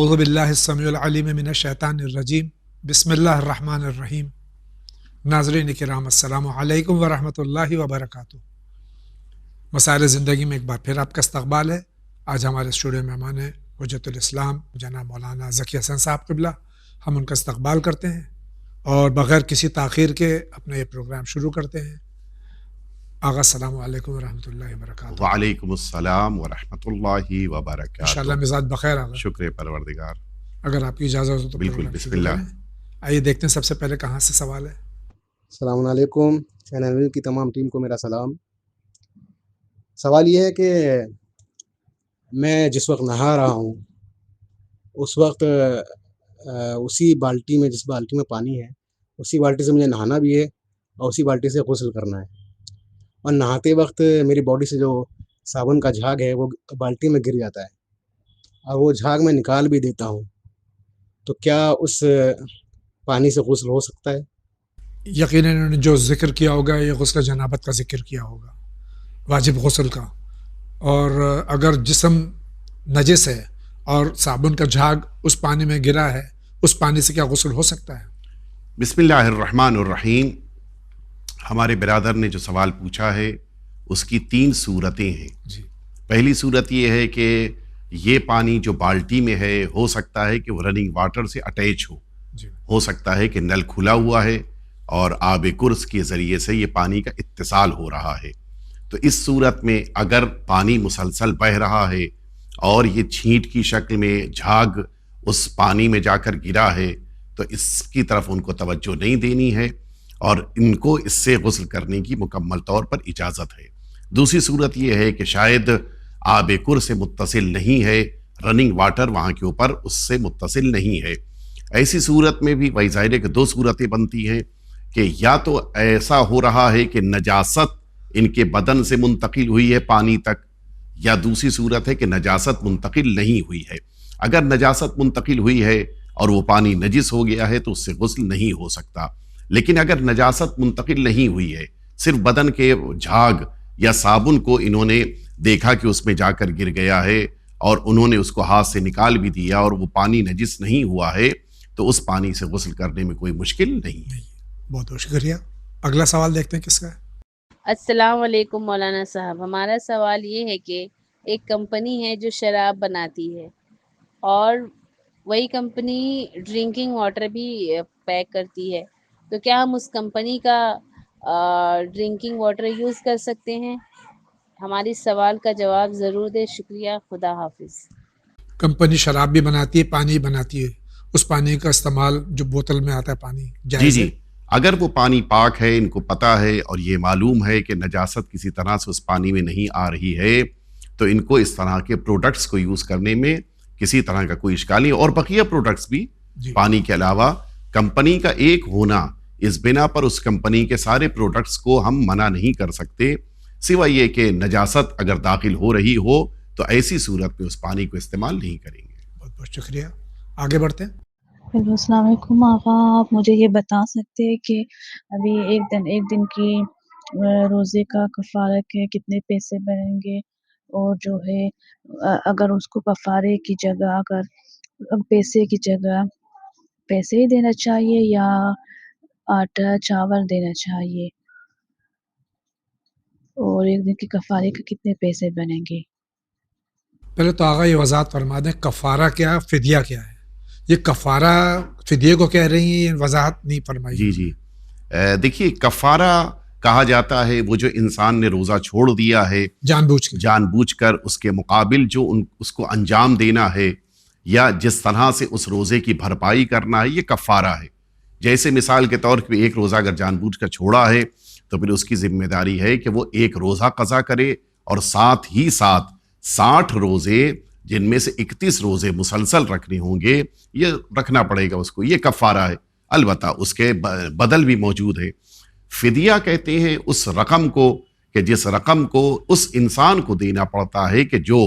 اعوذ باللہ السمیع العلیم من الشیطان الرجیم بسم اللہ الرحمن الرحیم۔ ناظرین کرام السلام علیکم ورحمۃ اللہ وبرکاتہ۔ مسائل زندگی میں ایک بار پھر آپ کا استقبال ہے۔ آج ہمارے اسٹوڈیو میں مہمان ہیں حجت الاسلام جناب مولانا ذکی حسن صاحب قبلہ۔ ہم ان کا استقبال کرتے ہیں اور بغیر کسی تاخیر کے اپنا یہ پروگرام شروع کرتے ہیں۔ آغا السلام علیکم ورحمۃ اللہ وبرکاتہ۔ وعلیکم السلام ورحمۃ اللہ وبرکاتہ۔ انشاءاللہ مزاج بخیر آغا۔ شکر پروردگار۔ اگر آپ کی اجازت ہو تو بالکل، بسم اللہ۔ آئیے دیکھتے ہیں سب سے پہلے کہاں سے سوال ہے۔ السلام علیکم چینل کی تمام ٹیم کو میرا سلام۔ سوال یہ ہے کہ میں جس وقت نہا رہا ہوں اس وقت اسی بالٹی میں، جس بالٹی میں پانی ہے اسی بالٹی سے مجھے نہانا بھی ہے اور اسی بالٹی سے غسل کرنا ہے، اور نہاتے وقت میری باڈی سے جو صابن کا جھاگ ہے وہ بالٹی میں گر جاتا ہے اور وہ جھاگ میں نکال بھی دیتا ہوں، تو کیا اس پانی سے غسل ہو سکتا ہے؟ یقیناً انہوں نے جو ذکر کیا ہوگا یہ غسل جنابت کا ذکر کیا ہوگا، واجب غسل کا۔ اور اگر جسم نجس ہے اور صابن کا جھاگ اس پانی میں گرا ہے، اس پانی سے کیا غسل ہو سکتا ہے؟ بسم اللہ الرحمن الرحیم۔ ہمارے برادر نے جو سوال پوچھا ہے اس کی 3 صورتیں ہیں۔ جی، پہلی صورت یہ ہے کہ یہ پانی جو بالٹی میں ہے ہو سکتا ہے کہ وہ رننگ واٹر سے اٹیچ جی، ہو سکتا ہے کہ نل کھلا ہوا ہے اور آب کرس کے ذریعے سے یہ پانی کا اتصال ہو رہا ہے۔ تو اس صورت میں اگر پانی مسلسل بہہ رہا ہے اور یہ چھینٹ کی شکل میں جھاگ اس پانی میں جا کر گرا ہے تو اس کی طرف ان کو توجہ نہیں دینی ہے اور ان کو اس سے غسل کرنے کی مکمل طور پر اجازت ہے۔ دوسری صورت یہ ہے کہ شاید آب کر سے متصل نہیں ہے، رننگ واٹر وہاں کے اوپر اس سے متصل نہیں ہے۔ ایسی صورت میں بھی وہی ظاہر ہے کہ 2 صورتیں بنتی ہیں کہ یا تو ایسا ہو رہا ہے کہ نجاست ان کے بدن سے منتقل ہوئی ہے پانی تک، یا دوسری صورت ہے کہ نجاست منتقل نہیں ہوئی ہے۔ اگر نجاست منتقل ہوئی ہے اور وہ پانی نجس ہو گیا ہے تو اس سے غسل نہیں ہو سکتا، لیکن اگر نجاست منتقل نہیں ہوئی ہے، صرف بدن کے جھاگ یا صابن کو انہوں نے دیکھا کہ اس میں جا کر گر گیا ہے اور انہوں نے اس کو ہاتھ سے نکال بھی دیا اور وہ پانی نجس نہیں ہوا ہے تو اس پانی سے غسل کرنے میں کوئی مشکل نہیں ہے۔ بہت بہت شکریہ۔ اگلا سوال دیکھتے ہیں کس کا ہے۔ السلام علیکم مولانا صاحب، ہمارا سوال یہ ہے کہ ایک کمپنی ہے جو شراب بناتی ہے اور وہی کمپنی ڈرنکنگ واٹر بھی پیک کرتی ہے، تو کیا ہم اس کمپنی کا ڈرنکنگ واٹر یوز کر سکتے ہیں؟ ہماری سوال کا جواب ضرور دے، شکریہ، خدا حافظ۔ کمپنی شراب بھی بناتی ہے، پانی بناتی ہے، اس پانی کا استعمال جو بوتل میں آتا ہے پانی جائز ہے؟ جی، اگر وہ پانی پاک ہے، ان کو پتہ ہے اور یہ معلوم ہے کہ نجاست کسی طرح سے اس پانی میں نہیں آ رہی ہے تو ان کو اس طرح کے پروڈکٹس کو یوز کرنے میں کسی طرح کا کوئی اشکال نہیں۔ اور بقیہ پروڈکٹس بھی پانی کے علاوہ کمپنی کا ایک ہونا اس بنا پر اس کمپنی کے سارے پروڈکٹس کو ہم منع نہیں کر سکتے، سوائے یہ کہ نجاست اگر داخل ہو رہی ہو تو ایسی صورت میں اس پانی کو استعمال نہیں کریں گے۔ بہت بہت شکریہ، آگے بڑھتے ہیں۔ ہیلو، السلام علیکم آقا، آپ مجھے یہ بتا سکتے ہیں کہ ابھی ایک دن کی روزے کا کفارہ کے کتنے پیسے بنیں گے، اور جو ہے اگر اس کو کفارے کی جگہ اگر پیسے کی جگہ پیسے ہی دینا چاہیے یا آٹا چاول دینا چاہیے، اور ایک دن کے کفارے کے کتنے پیسے بنیں گے؟ پہلے تو آغا یہ وضاحت فرما دیں کفارہ کیا، فدیہ کیا ہے؟ یہ کفارہ فدیے کو کہہ رہی ہیں، وضاحت نہیں فرمائی۔ جی، دیکھیے کفارہ کہا جاتا ہے وہ جو انسان نے روزہ چھوڑ دیا ہے جان بوجھ کر اس کے مقابل جو اس کو انجام دینا ہے یا جس طرح سے اس روزے کی بھرپائی کرنا ہے، یہ کفارہ ہے۔ جیسے مثال کے طور پہ ایک روزہ اگر جان بوجھ کر چھوڑا ہے تو پھر اس کی ذمہ داری ہے کہ وہ ایک روزہ قضا کرے اور ساتھ ہی ساتھ 60 روزے جن میں سے 31 روزے مسلسل رکھنے ہوں گے، یہ رکھنا پڑے گا اس کو، یہ کفارہ ہے۔ البتہ اس کے بدل بھی موجود ہے۔ فدیہ کہتے ہیں اس رقم کو کہ جس رقم کو اس انسان کو دینا پڑتا ہے کہ جو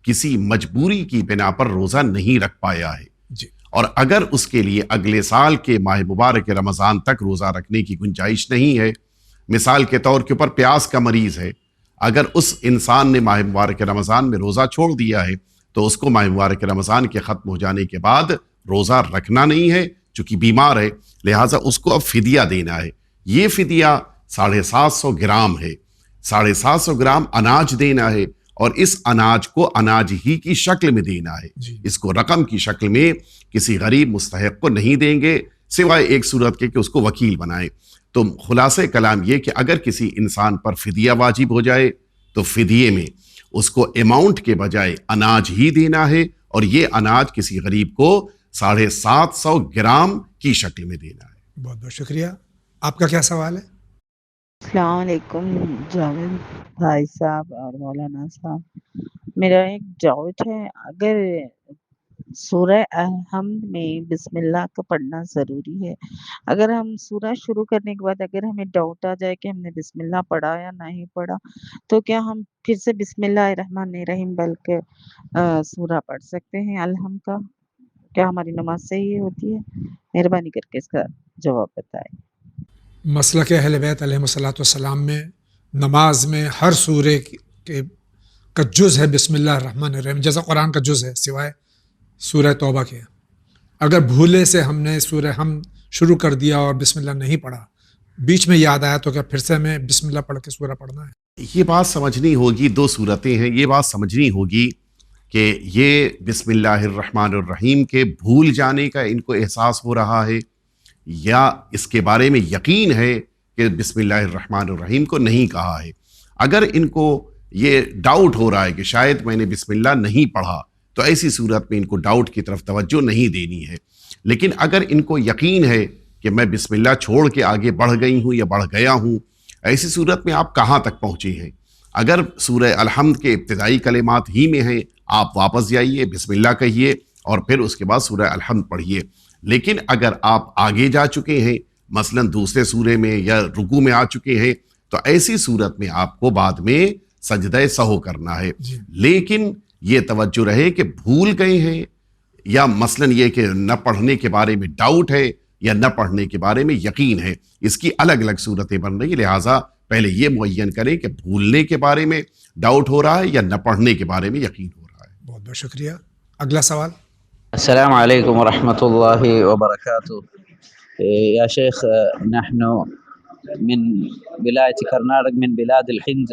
کسی مجبوری کی بنا پر روزہ نہیں رکھ پایا ہے، اور اگر اس کے لیے اگلے سال کے ماہ مبارک رمضان تک روزہ رکھنے کی گنجائش نہیں ہے، مثال کے طور کے اوپر پیاس کا مریض ہے، اگر اس انسان نے ماہ مبارک رمضان میں روزہ چھوڑ دیا ہے تو اس کو ماہ مبارک رمضان کے ختم ہو جانے کے بعد روزہ رکھنا نہیں ہے، چونکہ بیمار ہے، لہٰذا اس کو اب فدیہ دینا ہے۔ یہ فدیہ 750 گرام ہے، 750 گرام اناج دینا ہے، اور اس اناج کو اناج ہی کی شکل میں دینا ہے، اس کو رقم کی شکل میں کسی غریب مستحق کو نہیں دیں گے، سوائے ایک صورت کے کہ اس کو وکیل بنائیں۔ تو خلاصہ کلام یہ کہ اگر کسی انسان پر فدیہ واجب ہو جائے تو فدیے میں اس کو اماؤنٹ کے بجائے اناج ہی دینا ہے، اور یہ اناج کسی غریب کو 750 گرام کی شکل میں دینا ہے۔ بہت بہت شکریہ۔ آپ کا کیا سوال ہے؟ السلام علیکم جاوید بھائی صاحب اور مولانا صاحب، میرا ایک ڈاؤٹ ہے، اگر سورہ الحمد میں بسم اللہ کا پڑھنا ضروری ہے، اگر ہم سورہ شروع کرنے کے بعد اگر ہمیں ڈاؤٹ آ جائے کہ ہم نے بسم اللہ پڑھا یا نہیں پڑھا، تو کیا ہم پھر سے بسم اللہ الرحمن الرحیم بلکہ سورہ پڑھ سکتے ہیں الحمد کا؟ کیا ہماری نماز صحیح ہوتی ہے؟ مہربانی کر کے اس کا جواب بتائیں۔ مسلک اہل بیت علیہ الصلوۃ والسلام میں نماز میں ہر سورے کا جز ہے بسم اللہ الرحمن الرحیم، جیسا قرآن کا جز ہے، سوائے سورہ توبہ کے۔ اگر بھولے سے ہم نے سورہ ہم شروع کر دیا اور بسم اللہ نہیں پڑھا، بیچ میں یاد آیا، تو کیا پھر سے ہمیں بسم اللہ پڑھ کے سورہ پڑھنا ہے؟ یہ بات سمجھنی ہوگی، دو صورتیں ہیں، یہ بات سمجھنی ہوگی کہ یہ بسم اللہ الرحمن الرحیم کے بھول جانے کا ان کو احساس ہو رہا ہے، یا اس کے بارے میں یقین ہے کہ بسم اللہ الرحمن الرحیم کو نہیں کہا ہے۔ اگر ان کو یہ ڈاؤٹ ہو رہا ہے کہ شاید میں نے بسم اللہ نہیں پڑھا، تو ایسی صورت میں ان کو ڈاؤٹ کی طرف توجہ نہیں دینی ہے۔ لیکن اگر ان کو یقین ہے کہ میں بسم اللہ چھوڑ کے آگے بڑھ گئی ہوں یا بڑھ گیا ہوں، ایسی صورت میں آپ کہاں تک پہنچے ہیں؟ اگر سورہ الحمد کے ابتدائی کلمات ہی میں ہیں، آپ واپس جائیے، بسم اللہ کہیے، اور پھر اس کے بعد سورہ الحمد پڑھیے۔ لیکن اگر آپ آگے جا چکے ہیں، مثلا دوسرے سورے میں یا رکوع میں آ چکے ہیں، تو ایسی صورت میں آپ کو بعد میں سجدہ سہو کرنا ہے۔ لیکن یہ توجہ رہے کہ بھول گئے ہیں، یا مثلا یہ کہ نہ پڑھنے کے بارے میں ڈاؤٹ ہے یا نہ پڑھنے کے بارے میں یقین ہے، اس کی الگ الگ صورتیں بن رہی ہیں، لہٰذا پہلے یہ معین کریں کہ بھولنے کے بارے میں ڈاؤٹ ہو رہا ہے یا نہ پڑھنے کے بارے میں یقین ہو رہا ہے۔ بہت بہت شکریہ۔ اگلا سوال۔ السلام عليكم ورحمة الله وبركاته يا شيخ، نحن من ولاية كرناطق من بلاد الهند،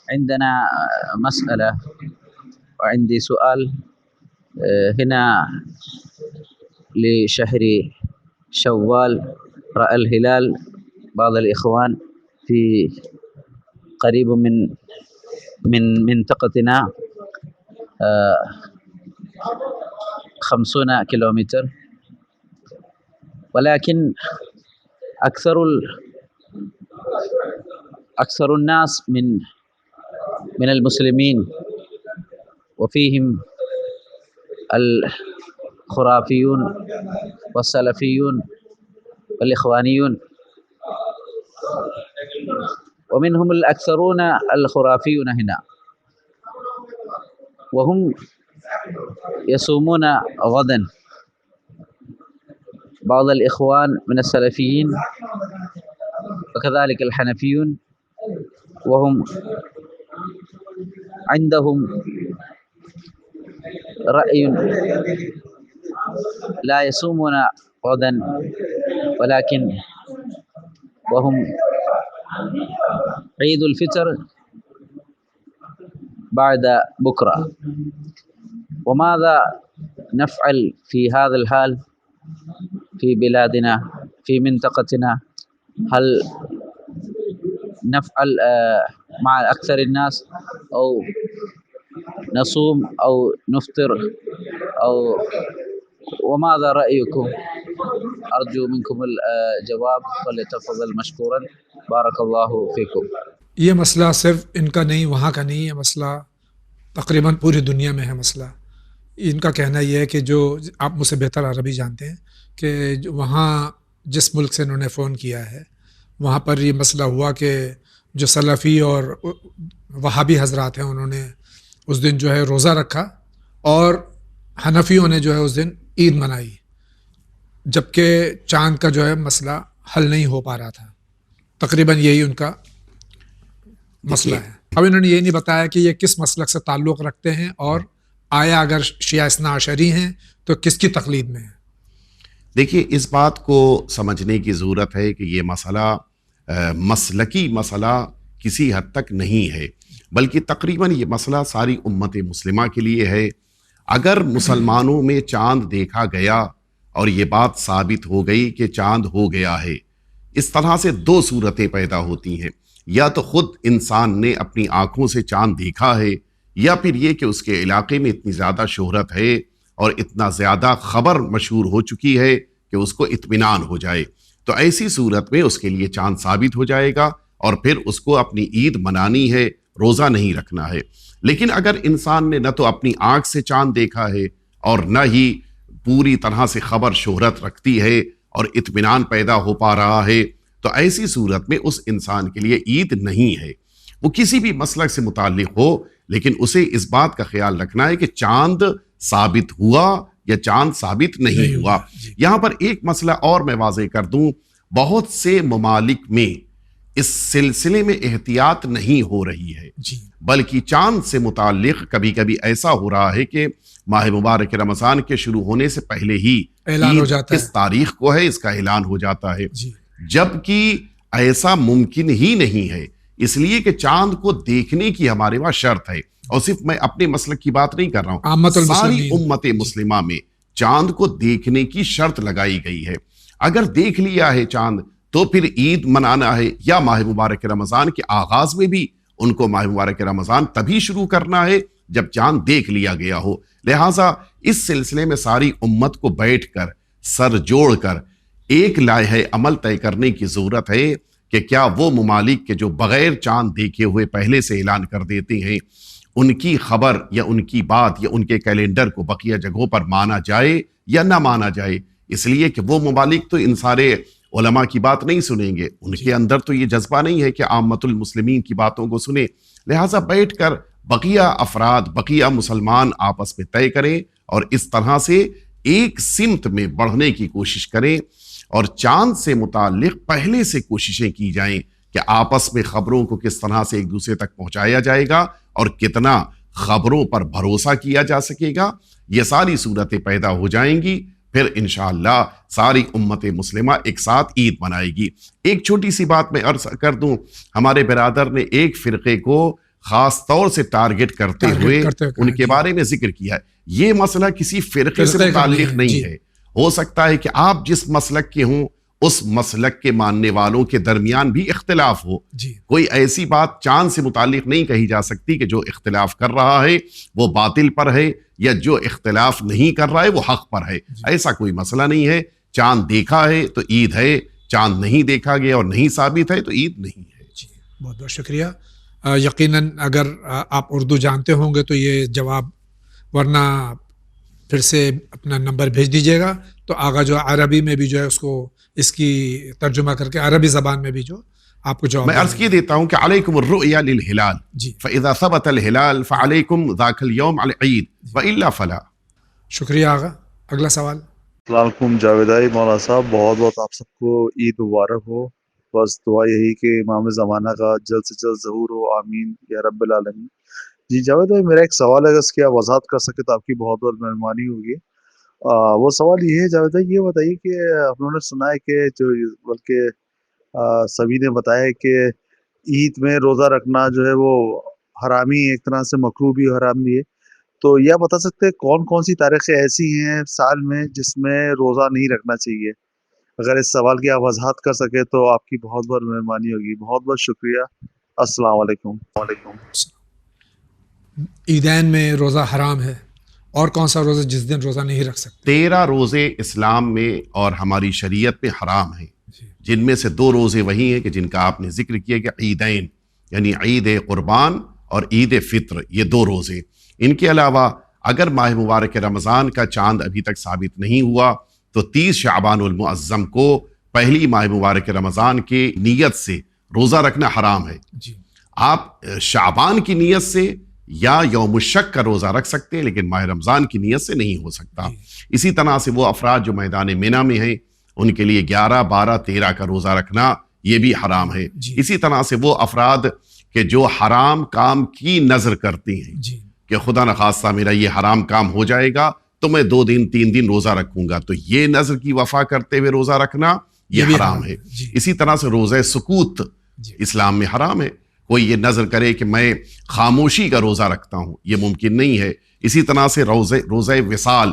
عندنا مسألة وعندي سؤال. هنا لشهر شوال رأى الهلال بعض الإخوان في قريب من منطقتنا 50 كيلومتر، ولكن أكثر الناس من المسلمين، وفيهم الخرافيون والسلفيون والإخوانيون، ومنهم الأكثرون الخرافيون هنا، وهم يصومون غدا. بعض الإخوان من السلفيين وكذلك الحنفيون، وهم عندهم رأي لا يصومون غدا، ولكن وهم عيد الفطر بعد بكرة. وماذا نفعل في هذا الحال في بلادنا في منطقتنا؟ هل نفعل مع أكثر الناس أو نصوم أو نفطر أو وماذا رأيكم؟ أرجو منكم الجواب، ولتفضل مشكورا، بارك الله فيكم. یہ مسئلہ صرف ان کا نہیں، وہاں کا نہیں ہے، مسئلہ تقریباً پوری دنیا میں ہے مسئلہ۔ ان کا کہنا یہ ہے کہ جو آپ مجھ سے بہتر عربی جانتے ہیں کہ وہاں جس ملک سے انہوں نے فون کیا ہے، وہاں پر یہ مسئلہ ہوا کہ جو سلفی اور وہابی حضرات ہیں، انہوں نے اس دن جو ہے روزہ رکھا، اور حنفیوں نے جو ہے اس دن عید منائی، جبکہ چاند کا جو ہے مسئلہ حل نہیں ہو پا رہا تھا۔ تقریباً یہی ان کا مسئلہ ہے۔ اب انہوں نے یہ نہیں بتایا کہ یہ کس مسلک سے تعلق رکھتے ہیں اور آیا اگر شیعہ اثنا عشری ہیں تو کس کی تقلید میں ہیں؟ دیکھیے اس بات کو سمجھنے کی ضرورت ہے کہ یہ مسئلہ مسلکی مسئلہ کسی حد تک نہیں ہے، بلکہ تقریباً یہ مسئلہ ساری امت مسلمہ کے لیے ہے۔ اگر مسلمانوں میں چاند دیکھا گیا اور یہ بات ثابت ہو گئی کہ چاند ہو گیا ہے، اس طرح سے دو صورتیں پیدا ہوتی ہیں، یا تو خود انسان نے اپنی آنکھوں سے چاند دیکھا ہے، یا پھر یہ کہ اس کے علاقے میں اتنی زیادہ شہرت ہے اور اتنا زیادہ خبر مشہور ہو چکی ہے کہ اس کو اطمینان ہو جائے، تو ایسی صورت میں اس کے لیے چاند ثابت ہو جائے گا اور پھر اس کو اپنی عید منانی ہے، روزہ نہیں رکھنا ہے۔ لیکن اگر انسان نے نہ تو اپنی آنکھ سے چاند دیکھا ہے اور نہ ہی پوری طرح سے خبر شہرت رکھتی ہے اور اطمینان پیدا ہو پا رہا ہے، تو ایسی صورت میں اس انسان کے لیے عید نہیں ہے، وہ کسی بھی مسلک سے متعلق ہو، لیکن اسے اس بات کا خیال رکھنا ہے کہ چاند ثابت ہوا یا چاند ثابت نہیں ہوا۔ یہاں پر ایک مسئلہ اور میں واضح کر دوں، بہت سے ممالک میں اس سلسلے میں احتیاط نہیں ہو رہی ہے، بلکہ چاند سے متعلق کبھی کبھی ایسا ہو رہا ہے کہ ماہ مبارک رمضان کے شروع ہونے سے پہلے ہی اعلان ہو جاتا ہے، کس تاریخ کو ہے اس کا اعلان ہو جاتا ہے، جبکہ ایسا ممکن ہی نہیں ہے، اس لیے کہ چاند کو دیکھنے کی ہمارے وہاں شرط ہے، اور صرف میں اپنے مسلک کی بات نہیں کر رہا ہوں، ساری امت مسلمہ میں چاند کو دیکھنے کی شرط لگائی گئی ہے۔ اگر دیکھ لیا ہے چاند تو پھر عید منانا ہے، یا ماہ مبارک رمضان کے آغاز میں بھی ان کو ماہ مبارک رمضان تبھی شروع کرنا ہے جب چاند دیکھ لیا گیا ہو۔ لہٰذا اس سلسلے میں ساری امت کو بیٹھ کر سر جوڑ کر ایک لائحہ عمل طے کرنے کی ضرورت ہے کہ کیا وہ ممالک کے جو بغیر چاند دیکھے ہوئے پہلے سے اعلان کر دیتے ہیں، ان کی خبر یا ان کی بات یا ان کے کیلنڈر کو بقیہ جگہوں پر مانا جائے یا نہ مانا جائے، اس لیے کہ وہ ممالک تو ان سارے علماء کی بات نہیں سنیں گے، ان کے اندر تو یہ جذبہ نہیں ہے کہ عامت المسلمین کی باتوں کو سنیں، لہٰذا بیٹھ کر بقیہ افراد، بقیہ مسلمان آپس میں طے کریں اور اس طرح سے ایک سمت میں بڑھنے کی کوشش کریں، اور چاند سے متعلق پہلے سے کوششیں کی جائیں کہ آپس میں خبروں کو کس طرح سے ایک دوسرے تک پہنچایا جائے گا اور کتنا خبروں پر بھروسہ کیا جا سکے گا، یہ ساری صورتیں پیدا ہو جائیں گی، پھر انشاءاللہ ساری امت مسلمہ ایک ساتھ عید منائے گی۔ ایک چھوٹی سی بات میں عرض کر دوں، ہمارے برادر نے ایک فرقے کو خاص طور سے ٹارگٹ کرتے ہوئے ان کے بارے میں ذکر کیا ہے، یہ مسئلہ کسی فرقے سے متعلق نہیں ہے، ہو سکتا ہے کہ آپ جس مسلک کے ہوں اس مسلک کے ماننے والوں کے درمیان بھی اختلاف ہو، کوئی ایسی بات چاند سے متعلق نہیں کہی جا سکتی کہ جو اختلاف کر رہا ہے وہ باطل پر ہے یا جو اختلاف نہیں کر رہا ہے وہ حق پر ہے، ایسا کوئی مسئلہ نہیں ہے۔ چاند دیکھا ہے تو عید ہے، چاند نہیں دیکھا گیا اور نہیں ثابت ہے تو عید نہیں ہے۔ بہت بہت شکریہ۔ یقیناً اگر آپ اردو جانتے ہوں گے تو یہ جواب، ورنہ پھر سے اپنا نمبر بھیج دیجیے گا تو آگا جو عربی میں بھی جو ہے اس کو اس کی ترجمہ کر کے عربی زبان میں بھی جو آپ کو جواب میں عرض کیے دیتا ہوں کہ علیکم الرؤیا للہلال فاذا ثبت الہلال فعلیکم ذاک اليوم العید والا فلا۔ شکریہ آغا۔ اگلا سوال۔ السلام علیکم جاوید بھائی، مولانا صاحب بہت بہت آپ سب کو عید مبارک ہو، بس دعا یہی کہ امام زمانہ کا جلد سے جلد ظہور ہو، آمین یا رب العالمین۔ جی جاوید بھائی، میرا ایک سوال ہے، اگر اس کی آپ وضاحت کر سکے تو آپ کی بہت بہت مہربانی ہوگی۔ وہ سوال یہ ہے جاوید بھائی، یہ بتائیے کہ ہم لوگوں نے سنا ہے کہ جو بلکہ سبھی نے بتایا کہ عید میں روزہ رکھنا جو ہے وہ حرامی، ایک طرح سے مکروہ بھی حرام بھی ہے، تو یہ بتا سکتے ہیں کون کون سی تاریخیں ایسی ہیں سال میں جس میں روزہ نہیں رکھنا چاہیے؟ اگر اس سوال کی آپ وضاحت کر سکے تو آپ کی بہت بہت مہربانی ہوگی۔ بہت بہت شکریہ، السلام علیکم۔ عیدین میں روزہ حرام ہے، اور کون سا روزہ جس دن روزہ نہیں رکھ سکتے؟ 13 روزے اسلام میں اور ہماری شریعت میں حرام ہیں، جن میں سے 2 روزے وہی ہیں کہ جن کا آپ نے ذکر کیا کہ عیدین، یعنی عید قربان اور عید فطر، یہ 2 روزے۔ ان کے علاوہ اگر ماہ مبارک رمضان کا چاند ابھی تک ثابت نہیں ہوا تو 30 شعبان المعظم کو پہلی ماہ مبارک رمضان کی نیت سے روزہ رکھنا حرام ہے۔ آپ شعبان کی نیت سے یا یوم الشک کا روزہ رکھ سکتے ہیں، لیکن ماہ رمضان کی نیت سے نہیں ہو سکتا۔ اسی طرح سے وہ افراد جو میدان مینا میں ہیں ان کے لیے 11، 12، 13 کا روزہ رکھنا یہ بھی حرام ہے۔ اسی طرح سے وہ افراد کہ جو حرام کام کی نظر کرتے ہیں کہ کہ خدا نخواستہ میرا یہ حرام کام ہو جائے گا تو میں 2 دن 3 دن روزہ رکھوں گا، تو یہ نظر کی وفا کرتے ہوئے روزہ رکھنا یہ بھی حرام ہے۔ جی اسی طرح سے روزہ سکوت جی اسلام میں حرام ہے۔ کوئی یہ نظر کرے کہ میں خاموشی کا روزہ رکھتا ہوں، یہ ممکن نہیں ہے۔ اسی طرح سے روزہ وصال،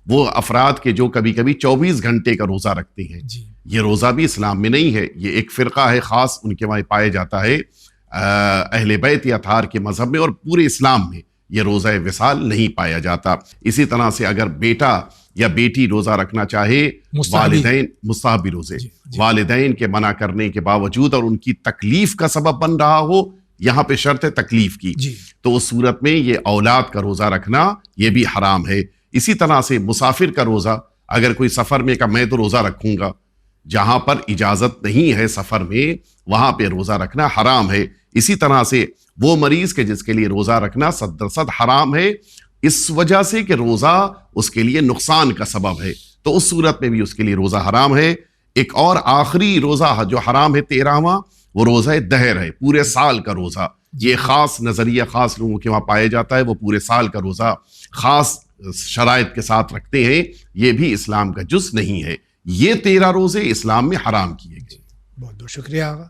وہ افراد کے جو کبھی کبھی 24 گھنٹے کا روزہ رکھتے ہیں، جی یہ روزہ بھی اسلام میں نہیں ہے۔ یہ ایک فرقہ ہے خاص، ان کے وہاں پایا جاتا ہے اہل بیت یا اطہار کے مذہب میں، اور پورے اسلام میں یہ روزہ وصال نہیں پایا جاتا۔ اسی طرح سے اگر بیٹا یا بیٹی روزہ رکھنا چاہے، مستحبی والدین مستحبی روزے، جی جی والدین کے منع کرنے کے باوجود اور ان کی تکلیف کا سبب بن رہا ہو، یہاں پہ شرط ہے تکلیف کی، جی تو اس صورت میں یہ اولاد کا روزہ رکھنا یہ بھی حرام ہے۔ اسی طرح سے مسافر کا روزہ، اگر کوئی سفر میں کہ میں تو روزہ رکھوں گا، جہاں پر اجازت نہیں ہے سفر میں وہاں پہ روزہ رکھنا حرام ہے۔ اسی طرح سے وہ مریض کے جس کے لیے روزہ رکھنا 100% حرام ہے، اس وجہ سے کہ روزہ اس کے لیے نقصان کا سبب ہے، تو اس صورت میں بھی اس کے لیے روزہ حرام ہے۔ ایک اور آخری روزہ جو حرام ہے 13واں، وہ روزہ دہر ہے، پورے سال کا روزہ۔ یہ خاص نظریہ خاص لوگوں کے وہاں پایا جاتا ہے، وہ پورے سال کا روزہ خاص شرائط کے ساتھ رکھتے ہیں، یہ بھی اسلام کا جز نہیں ہے۔ یہ 13 روزے اسلام میں حرام کیے گئے۔ بہت بہت شکریہ آغا۔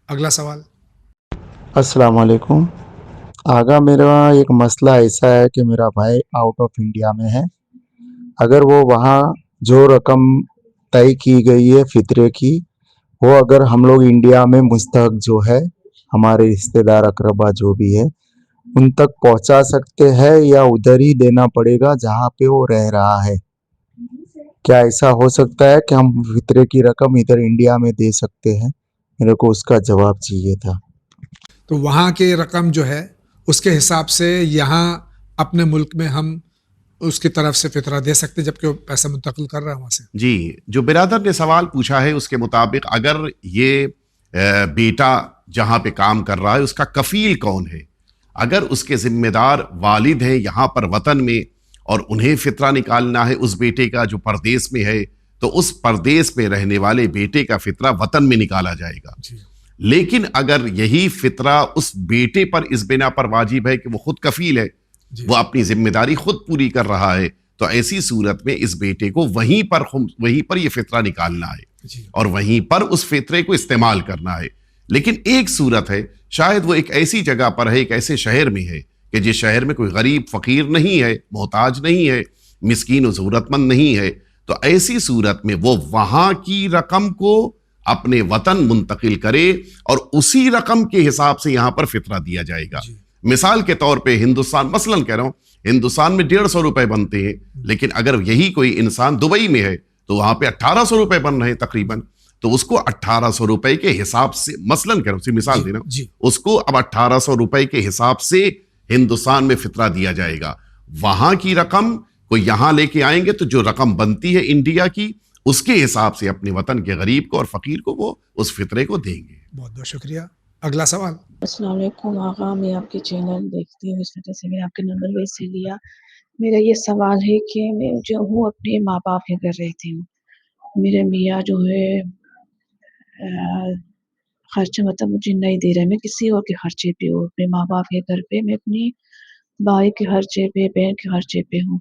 اگلا سوال۔ السلام علیکم آغا، میرا ایک مسئلہ ایسا ہے کہ میرا بھائی آؤٹ آف انڈیا میں ہے۔ اگر وہ وہاں جو رقم طے کی گئی ہے فطرے کی، وہ اگر ہم لوگ انڈیا میں مستحق جو ہے ہمارے رشتہ دار اقربا جو بھی ہے ان تک پہنچا سکتے ہیں، یا ادھر ہی دینا پڑے گا جہاں پہ وہ رہ رہا ہے؟ کیا ایسا ہو سکتا ہے کہ ہم فطرے کی رقم ادھر انڈیا میں دے سکتے ہیں؟ میرے کو اس کا جواب چاہیے تھا۔ تو وہاں کی رقم جو ہے اس کے حساب سے یہاں اپنے ملک میں ہم اس کی طرف سے فطرہ دے سکتے جبکہ وہ پیسہ منتقل کر رہا ہے وہاں سے؟ جی، جو برادر نے سوال پوچھا ہے اس کے مطابق اگر یہ بیٹا جہاں پہ کام کر رہا ہے اس کا کفیل کون ہے، اگر اس کے ذمہ دار والد ہیں یہاں پر وطن میں اور انہیں فطرہ نکالنا ہے اس بیٹے کا جو پردیس میں ہے، تو اس پردیس میں رہنے والے بیٹے کا فطرہ وطن میں نکالا جائے گا۔ جی لیکن اگر یہی فطرہ اس بیٹے پر اس بنا پر واجب ہے کہ وہ خود کفیل ہے، جی وہ اپنی ذمہ داری خود پوری کر رہا ہے، تو ایسی صورت میں اس بیٹے کو وہیں پر یہ فطرہ نکالنا ہے جی اور وہیں پر اس فطرے کو استعمال کرنا ہے۔ لیکن ایک صورت ہے، شاید وہ ایک ایسی جگہ پر ہے، ایک ایسے شہر میں ہے کہ جس شہر میں کوئی غریب فقیر نہیں ہے، محتاج نہیں ہے، مسکین و ضرورت مند نہیں ہے، تو ایسی صورت میں وہ وہاں کی رقم کو اپنے وطن منتقل کرے اور اسی رقم کے حساب سے یہاں پر فطرہ دیا جائے گا۔ جی مثال کے طور پہ ہندوستان، مثلاً کہہ رہا ہوں، ہندوستان میں 150 روپے بنتے ہیں، لیکن اگر یہی کوئی انسان دبئی میں ہے تو وہاں پہ 1800 روپے بن رہے ہیں تقریباً، تو اس کو 1800 روپے کے حساب سے، مثلاً کہہ رہا ہوں، مثال دے رہا ہوں، جی اس کو اب 1800 روپے کے حساب سے ہندوستان میں فطرہ دیا جائے گا۔ وہاں کی رقم کو یہاں لے کے آئیں گے تو جو رقم بنتی ہے انڈیا کی، اس کے حساب سے اپنے وطن کے غریب کو اور فقیر کو وہ اس فطرے کو دیں گے۔ بہت بہت شکریہ۔ اگلا سوال۔ السلام علیکم آغا، میں آپ کے چینل دیکھتی ہوں، اس وجہ سے میں نے آپ کے نمبر ویسے لیا۔ میرا یہ سوال ہے کہ میں جو ہوں اپنے ماں باپ کے گھر رہتی ہوں، میرے میاں جو ہے خرچہ مطلب مجھے نہیں دے رہے، میں کسی اور کے خرچے پہ ہوں، اپنے ماں باپ کے گھر پہ میں اپنی بھائی کے خرچے پہ، بہن کے خرچے پہ ہوں،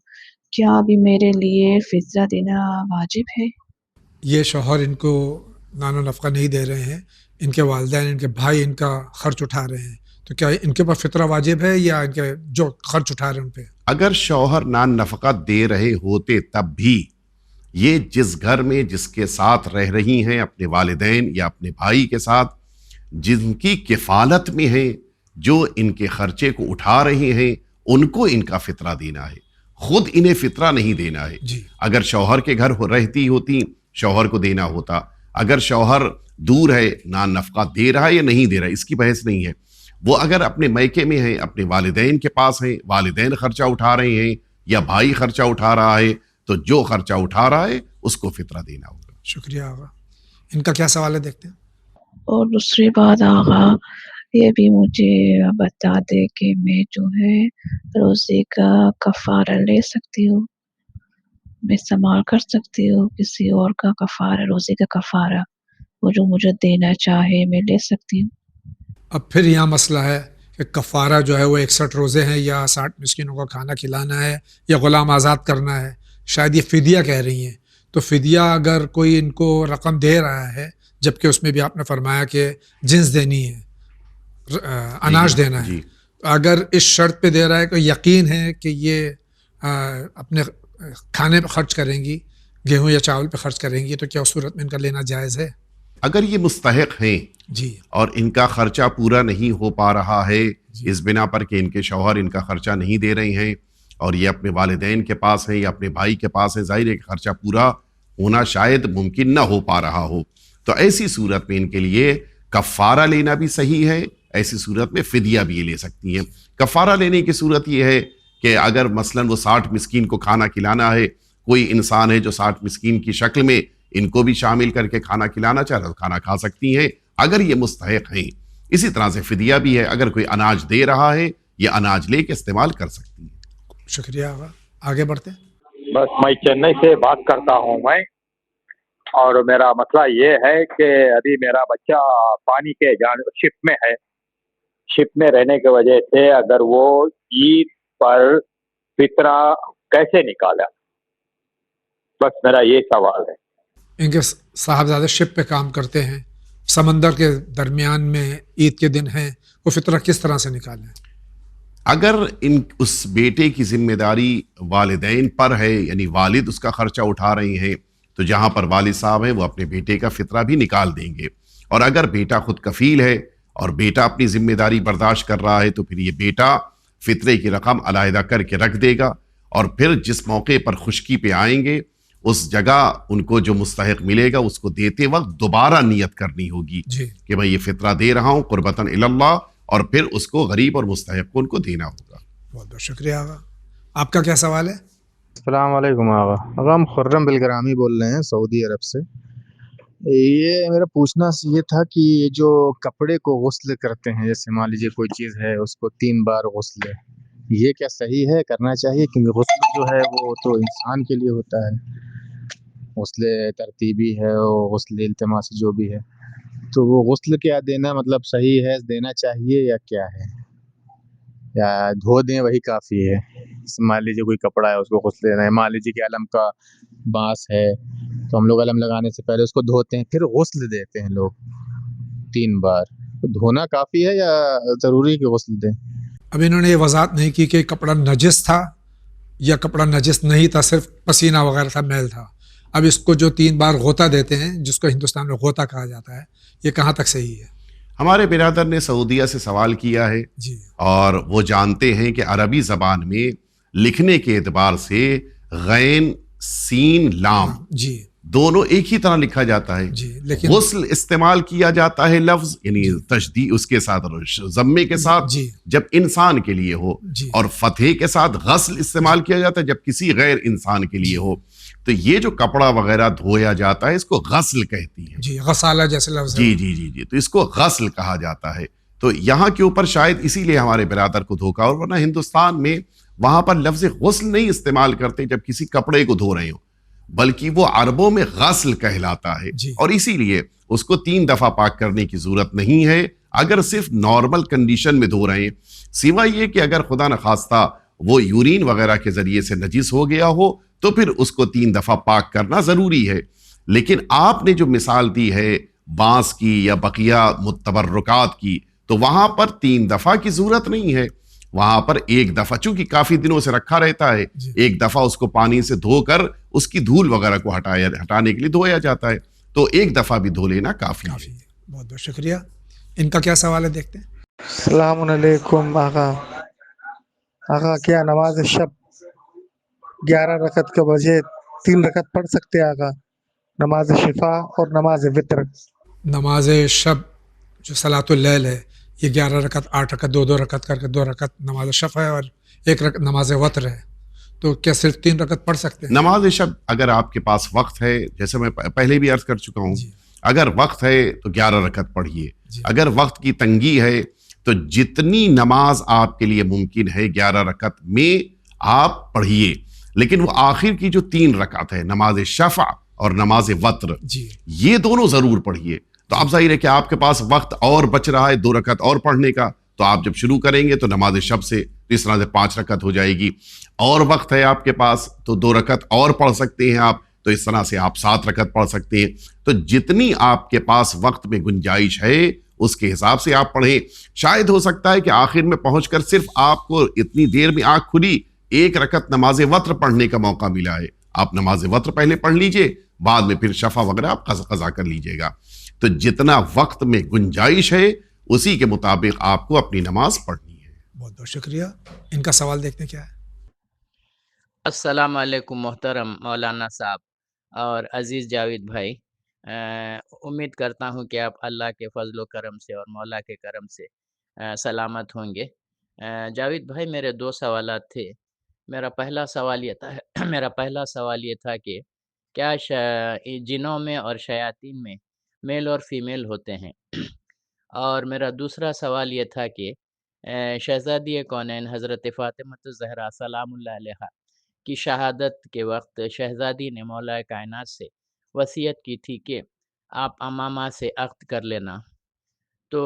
کیا ابھی میرے لیے فطرہ دینا واجب ہے؟ یہ شوہر ان کو نان و نفقہ نہیں دے رہے ہیں، ان کے والدین، ان کے بھائی ان کا خرچ اٹھا رہے ہیں، تو کیا ان کے پر فطرہ واجب ہے یا ان کے جو خرچ اٹھا رہے ہیں ان پہ؟ اگر شوہر نان نفقہ دے رہے ہوتے تب بھی یہ جس گھر میں جس کے ساتھ رہ رہی ہیں، اپنے والدین یا اپنے بھائی کے ساتھ، جن کی کفالت میں ہیں، جو ان کے خرچے کو اٹھا رہے ہیں، ان کو ان کا فطرہ دینا ہے، خود انہیں فطرہ نہیں دینا ہے۔ جی اگر شوہر کے گھر رہتی ہوتی شوہر کو دینا ہوتا، اگر شوہر دور ہے، نان نفقہ دے رہا ہے یا نہیں دے رہا ہے اس کی بحث نہیں ہے، وہ اگر اپنے میکے میں ہیں، اپنے والدین کے پاس ہیں، والدین خرچہ اٹھا رہے ہیں یا بھائی خرچہ اٹھا رہا ہے، تو جو خرچہ اٹھا رہا ہے اس کو فطرہ دینا ہوگا۔ شکریہ آغا۔ ان کا کیا سوال ہے دیکھتے ہیں۔ اور دوسری بات آغا، یہ بھی مجھے بتا دے کہ میں جو ہے روزے کا کفارہ لے سکتی ہوں، میں استعمال کر سکتی ہوں کسی اور کا کفارہ، روزے کا کفارہ، وہ جو مجھے دینا چاہے میں لے سکتی ہوں؟ اب پھر یہاں مسئلہ ہے کہ کفارہ جو ہے وہ 61 روزے ہیں یا 60 مسکینوں کو کھانا کھلانا ہے یا غلام آزاد کرنا ہے، شاید یہ فدیہ کہہ رہی ہیں. تو فدیہ اگر کوئی ان کو رقم دے رہا ہے، جبکہ اس میں بھی آپ نے فرمایا کہ جنس دینی ہے، اناج دینا ہے، جی اگر اس شرط پہ دے رہا ہے کہ یقین ہے کہ یہ اپنے کھانے پہ خرچ کریں گی، گیہوں یا چاول پہ خرچ کریں گی، تو کیا اس صورت میں ان کا لینا جائز ہے؟ اگر یہ مستحق ہیں جی اور ان کا خرچہ پورا نہیں ہو پا رہا ہے اس بنا پر کہ ان کے شوہر ان کا خرچہ نہیں دے رہے ہیں اور یہ اپنے والدین کے پاس ہیں یا اپنے بھائی کے پاس ہیں، ظاہر ہے کہ خرچہ پورا ہونا شاید ممکن نہ ہو پا رہا ہو، تو ایسی صورت میں ان کے لیے کفارہ لینا بھی صحیح ہے. ایسی صورت میں فدیہ بھی یہ لے سکتی ہیں. کفارہ لینے کی صورت یہ ہے کہ اگر مثلاً وہ 60 مسکین کو کھانا کھلانا ہے، کوئی انسان ہے جو 60 مسکین کی شکل میں ان کو بھی شامل کر کے کھانا کھلانا چاہے تو کھانا کھا سکتی ہیں اگر یہ مستحق ہیں. اسی طرح سے فدیہ بھی ہے، اگر کوئی اناج دے رہا ہے یہ اناج لے کے استعمال کر سکتی ہیں. شکریہ آقا. آگے بڑھتے ہیں. بس میں چنئی سے بات کرتا ہوں میں، اور میرا مسئلہ یہ ہے کہ ابھی میرا بچہ پانی کے شپ میں ہے، شپ میں رہنے کی وجہ سے اگر وہ عید پر فطرہ کیسے نکالا، بس میرا یہ سوال ہے. ان کے صاحبزادے شپ پہ کام کرتے ہیں، سمندر کے درمیان میں عید کے دن ہیں، وہ فطرہ کس طرح سے نکالیں؟ اگر اس بیٹے کی ذمہ داری والدین پر ہے، یعنی والد اس کا خرچہ اٹھا رہے ہیں، تو جہاں پر والد صاحب ہیں وہ اپنے بیٹے کا فطرہ بھی نکال دیں گے. اور اگر بیٹا خود کفیل ہے اور بیٹا اپنی ذمہ داری برداشت کر رہا ہے تو پھر یہ بیٹا فطرے کی رقم علیحدہ کر کے رکھ دے گا، اور پھر جس موقع پر خشکی پہ آئیں گے اس جگہ ان کو جو مستحق ملے گا اس کو دیتے وقت دوبارہ نیت کرنی ہوگی کہ میں یہ فطرہ دے رہا ہوں قربتاً اللہ، اور پھر اس کو غریب اور مستحق کو ان کو دینا ہوگا. بہت بہت شکریہ آقا. آپ کا کیا سوال ہے؟ السلام علیکم آقا. آقا ہم خرم بالگرامی بول رہے ہیں سعودی عرب سے. یہ میرا پوچھنا یہ تھا کہ یہ جو کپڑے کو غسل کرتے ہیں، جیسے مان لیجیے کوئی چیز ہے اس کو 3 بار غسل، یہ کیا صحیح ہے، کرنا چاہیے؟ کیونکہ غسل جو ہے وہ تو انسان کے لیے ہوتا ہے، غسل ترتیبی ہے اور غسل التماسی جو بھی ہے، تو وہ غسل کیا دینا مطلب صحیح ہے، دینا چاہیے یا کیا ہے، یا دھو دیں وہی کافی ہے؟ مان لیجیے کوئی کپڑا ہے اس کو غسل دینا ہے، مان لیجیے کہ علم کا بانس ہے تو ہم لوگ علم لگانے سے پہلے اس کو دھوتے ہیں پھر غسل دیتے ہیں لوگ 3 بار، تو دھونا کافی ہے یا ضروری ہے کہ غسل دیں؟ اب انہوں نے یہ وضاحت نہیں کی کہ کپڑا نجس تھا یا کپڑا نجس نہیں تھا، صرف پسینہ وغیرہ تھا، میل تھا. اب اس کو جو 3 بار غوطہ دیتے ہیں، جس کو ہندوستان میں غوطہ کہا جاتا ہے، یہ کہاں تک صحیح ہے؟ ہمارے برادر نے سعودیہ سے سوال کیا ہے اور وہ جانتے ہیں کہ عربی زبان میں لکھنے کے اعتبار سے غین سین لام دونوں ایک ہی طرح لکھا جاتا ہے. لیکن غسل استعمال کیا جاتا ہے لفظ یعنی تشدید اس کے ساتھ ضمے کے ساتھ جب انسان کے لیے ہو، اور فتحے کے ساتھ غسل استعمال کیا جاتا ہے جب کسی غیر انسان کے لیے ہو. تو یہ جو کپڑا وغیرہ دھویا جاتا ہے اس کو غسل کہتی ہیں. غسالہ جیسے لفظ جی تو اس کو غسل کہا جاتا ہے. تو یہاں کے اوپر شاید اسی لیے ہمارے برادر کو دھوکا، اور ورنہ ہندوستان میں وہاں پر لفظ غسل نہیں استعمال کرتے جب کسی کپڑے کو دھو رہے ہو، بلکہ وہ عربوں میں غسل کہلاتا ہے. اور اسی لیے اس کو 3 دفعہ پاک کرنے کی ضرورت نہیں ہے اگر صرف نارمل کنڈیشن میں دھو رہے ہیں، سوائے یہ کہ اگر خدا نخواستہ وہ یورین وغیرہ کے ذریعے سے نجس ہو گیا ہو تو پھر اس کو 3 دفعہ پاک کرنا ضروری ہے. لیکن آپ نے جو مثال دی ہے بانس کی یا بقیہ متبرکات کی، تو وہاں پر 3 دفعہ کی ضرورت نہیں ہے. وہاں پر 1 دفعہ، چونکہ کافی دنوں سے رکھا رہتا ہے، 1 دفعہ اس کو پانی سے دھو کر اس کی دھول وغیرہ کو ہٹانے کے لیے دھویا جاتا ہے، تو 1 دفعہ بھی دھو لینا کافی ہے. بہت بہت شکریہ. ان کا کیا سوال ہے دیکھتے ہیں. السلام علیکم آقا. آقا کیا نماز شب 11 رکعت کے بجے 3 رکعت پڑھ سکتے ہیں آقا؟ نماز شفا اور نماز وطر. نماز شب جو صلاۃ اللیل ہے یہ 11 رکعت 8 رکعت 2 رکعت کر کے 2 رکعت نماز شفا ہے اور 1 رکعت نماز وطر ہے، تو کیا صرف 3 رکعت پڑھ سکتے ہیں؟ نماز شب اگر آپ کے پاس وقت ہے، جیسے میں پہلے بھی عرض کر چکا ہوں، اگر وقت ہے تو 11 رکعت پڑھیے. اگر وقت کی تنگی ہے تو جتنی نماز آپ کے لیے ممکن ہے 11 رکعت میں آپ پڑھیے، لیکن وہ آخر کی جو 3 رکعت ہے نماز شفع اور نماز وطر، یہ دونوں ضرور پڑھیے. تو اب ظاہر ہے کہ آپ کے پاس وقت اور بچ رہا ہے 2 رکعت اور پڑھنے کا، تو آپ جب شروع کریں گے تو نماز شب سے اس طرح سے 5 رکعت ہو جائے گی. اور وقت ہے آپ کے پاس تو 2 رکعت اور پڑھ سکتے ہیں آپ، تو اس طرح سے آپ 7 رکعت پڑھ سکتے ہیں. تو جتنی آپ کے پاس وقت میں گنجائش ہے اس کے حساب سے آپ پڑھیں. شاید ہو سکتا ہے کہ آخر میں پہنچ کر صرف آپ کو اتنی دیر میں آنکھ کھلی 1 رکعت نماز وتر پڑھنے کا موقع ملا ہے. آپ نماز وتر پہلے پڑھ لیجئے، بعد میں پھر شفع وغیرہ آپ قضا کر لیجئے گا. تو جتنا وقت میں گنجائش ہے اسی کے مطابق آپ کو اپنی نماز پڑھنی ہے. بہت بہت شکریہ. ان کا سوال دیکھتے کیا ہے. السلام علیکم محترم مولانا صاحب اور عزیز جاوید بھائی. امید کرتا ہوں کہ آپ اللہ کے فضل و کرم سے اور مولا کے کرم سے سلامت ہوں گے. جاوید بھائی میرے 2 سوالات تھے. میرا پہلا سوال یہ تھا کہ کیا جنوں میں اور شیاطین میں میل اور فیمیل ہوتے ہیں؟ اور میرا دوسرا سوال یہ تھا کہ شہزادی کونین حضرت فاطمہ الزہرا سلام اللہ علیہا کی شہادت کے وقت شہزادی نے مولا کائنات سے وصیت کی تھی کہ آپ امامہ سے عقد کر لینا. تو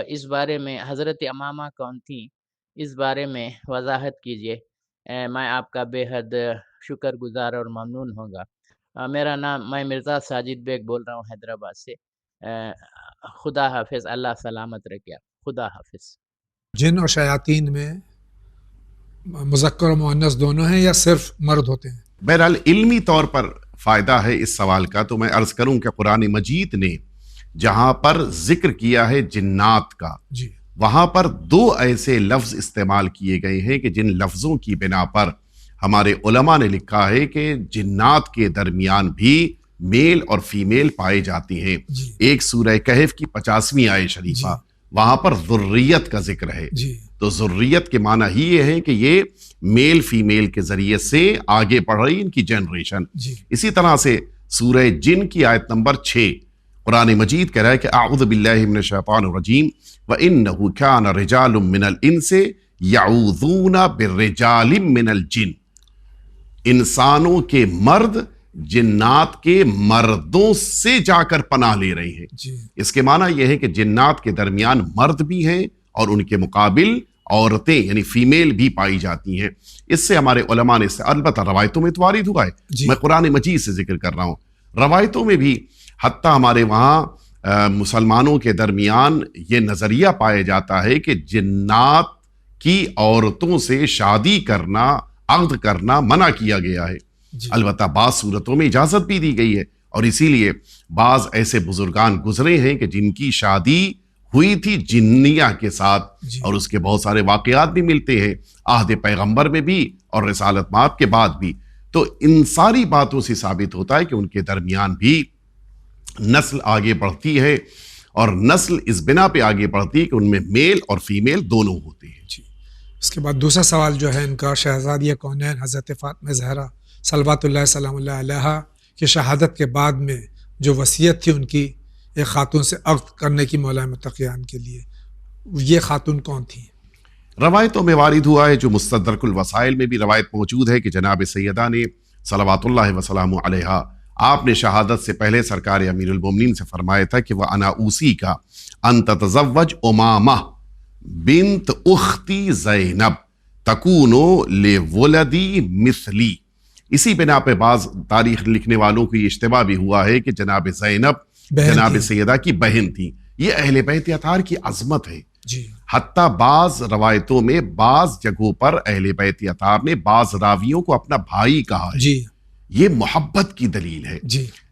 اس بارے میں حضرت امامہ کون تھیں، اس بارے میں وضاحت کیجیے. میں آپ کا بے حد شکر گزار اور ممنون ہوں گا. میں مرزا ساجد بیگ بول رہا ہوں حیدرآباد سے. خدا حافظ، اللہ سلامت رکھے. خدا حافظ. جن اور شیاطین میں مذکر و مؤنث دونوں ہیں یا صرف مرد ہوتے ہیں؟ بہرحال علمی طور پر فائدہ ہے اس سوال کا، تو میں عرض کروں کہ قرآن مجید نے جہاں پر ذکر کیا ہے جنات کا، وہاں پر 2 ایسے لفظ استعمال کیے گئے ہیں کہ جن لفظوں کی بنا پر ہمارے علماء نے لکھا ہے کہ جنات کے درمیان بھی میل اور فیمیل پائے جاتی ہیں. ایک سورہ کہف کی 50ویں آیت شریفہ، وہاں پر ذریت کا ذکر ہے. تو ذریت کے معنی ہی یہ ہے کہ یہ میل فیمیل کے ذریعے سے آگے بڑھ رہی ان کی جنریشن. اسی طرح سے سورہ جن کی آیت نمبر 6 قرآن مجید کہہ رہا ہے کہ اعوذ باللہ من الشیطان الرجیم وَإِنَّهُ كَانَ رِجَالٌ مِّنَ الْإِنسِ يَعُوذُونَ بِالرِّجَالٍ مِّنَ الْجِنِّ. انسانوں کے مرد جنات کے مردوں سے جا کر پناہ لے رہے ہیں. اس کے معنی یہ ہے کہ جنات کے درمیان مرد بھی ہیں اور ان کے مقابل عورتیں یعنی فیمیل بھی پائی جاتی ہیں. اس سے ہمارے علماء نے البتہ روایتوں میں تو وارد ہوا ہے، میں قرآن مجید سے ذکر کر رہا ہوں. روایتوں میں بھی حتیٰ ہمارے وہاں مسلمانوں کے درمیان یہ نظریہ پایا جاتا ہے کہ جنات کی عورتوں سے شادی کرنا، عقد کرنا منع کیا گیا ہے. البتہ بعض صورتوں میں اجازت بھی دی گئی ہے، اور اسی لیے بعض ایسے بزرگان گزرے ہیں کہ جن کی شادی ہوئی تھی جنیہ کے ساتھ، اور اس کے بہت سارے واقعات بھی ملتے ہیں عہد پیغمبر میں بھی اور رسالت مآب کے بعد بھی. تو ان ساری باتوں سے ثابت ہوتا ہے کہ ان کے درمیان بھی نسل آگے بڑھتی ہے، اور نسل اس بنا پہ آگے بڑھتی ہے کہ ان میں میل اور فیمیل دونوں ہوتے ہیں. اس کے بعد دوسرا سوال جو ہے ان کا، شہزادی کونین حضرت فاطمہ زہرا صلوات اللہ سلام اللہ علیہا کی شہادت کے بعد میں جو وصیت تھی ان کی ایک خاتون سے عقد کرنے کی مولا متقیان کے لیے، یہ خاتون کون تھی؟ روایتوں میں وارد ہوا ہے، جو مستدرک الوسائل میں بھی روایت موجود ہے کہ جناب سیدہ نے صلوات اللہ وسلام علیہا آپ نے شہادت سے پہلے سرکار امیر المومنین سے فرمایا تھا کہ وَأَنَا أُوصِيكَ أَن تَتَزَوَّجْ أُمَامَةَ بنت اختی زینب تکونو لِوَلَدِي مِثْلِي. اسی بنا پہ بعض تاریخ لکھنے والوں کو یہ اشتباہ بھی ہوا ہے کہ جناب زینب جناب سیدہ کی بہن تھی. یہ اہل بیت اطہار کی عظمت ہے. حتیٰ بعض روایتوں میں بعض جگہوں پر اہل بیت اطہار نے بعض راویوں کو اپنا بھائی کہا ہے. یہ محبت کی دلیل ہے.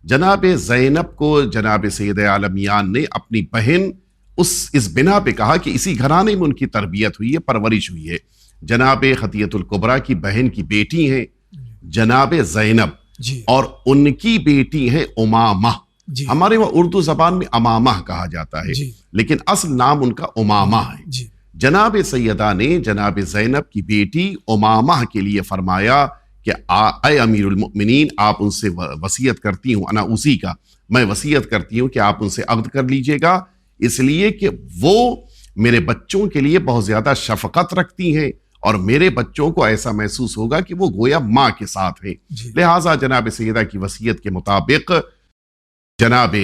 جناب زینب کو جناب سید عالمیان نے اپنی بہن اس بنا پہ کہا کہ اسی گھرانے میں ان کی تربیت ہوئی ہے، پرورش ہوئی ہے. جناب خطیۃ الکبریٰ کی بہن کی بیٹی ہیں جناب زینب، اور ان کی بیٹی ہے امامہ. ہمارے وہاں اردو زبان میں امامہ کہا جاتا ہے، لیکن اصل نام ان کا امامہ ہے. جناب سیدہ نے جناب زینب کی بیٹی امامہ کے لیے فرمایا کہ اے امیر المؤمنین، آپ ان سے وصیت کرتی ہوں، انا اسی کا میں وصیت کرتی ہوں کہ آپ ان سے عقد کر لیجئے گا، اس لیے کہ وہ میرے بچوں کے لیے بہت زیادہ شفقت رکھتی ہیں، اور میرے بچوں کو ایسا محسوس ہوگا کہ وہ گویا ماں کے ساتھ ہیں. لہٰذا جناب سیدہ کی وصیت کے مطابق جناب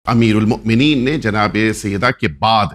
امیر المؤمنین نے جناب سیدہ کے بعد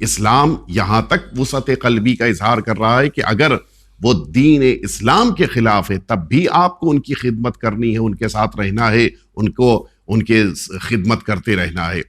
اسلام یہاں تک وسعت قلبی کا اظہار کر رہا ہے کہ اگر وہ دین اسلام کے خلاف ہے تب بھی آپ کو ان کی خدمت کرنی ہے، ان کے ساتھ رہنا ہے، ان کے خدمت کرتے رہنا ہے۔